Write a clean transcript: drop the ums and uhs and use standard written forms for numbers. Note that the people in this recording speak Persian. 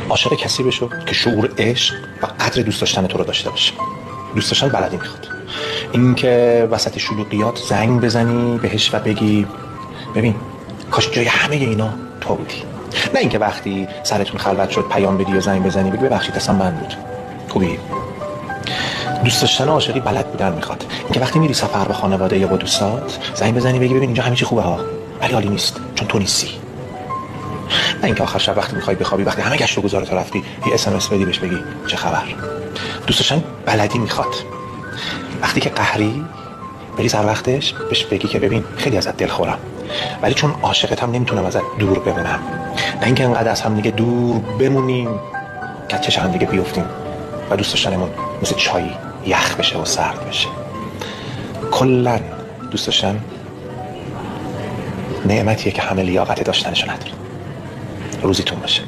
عاشق کسی بشو که شعور عشق و قدر دوست داشتن تو رو داشته باشه. دوست داشتن بلدی میخواد. این که وسط شلوغیات زنگ بزنی بهش و بگی ببین کاش جای همه اینا تو بودی. نه اینکه وقتی سرتون خلوت شد پیام بدی یا زنگ بزنی بگی ببخشید اصلا من بود. خوبی؟ دوست داشتن عاشقی بلد بودن میخواد. اینکه وقتی میری سفر با خانواده یا با دوستات زنگ بزنی بگی ببین اینجا همه چی خوبه ها ولی حالی نیست چون تو نیستی. نه اینکه آخر شب وقتی میخوای بخوابی وقتی همه گشت و گذارت رفتی یه اس ام اس بدی بهش بگی چه خبر. دوست داشتن بلدی میخواد. وقتی که قهری بری سر وقتش بهش بگی که ببین خیلی ازت دلخورم ولی چون عاشقتم نمیتونم ازت دور بمونم. نه اینکه انقدر از هم دیگه دور بمونیم که چش هم دیگه بیفتیم و دوست داشتنمون مثل چای یخ بشه و سرد بشه. کلا دوست داشتن نعمتیه که همه لیاقت داشتنشو نداره. روزیتون باشه.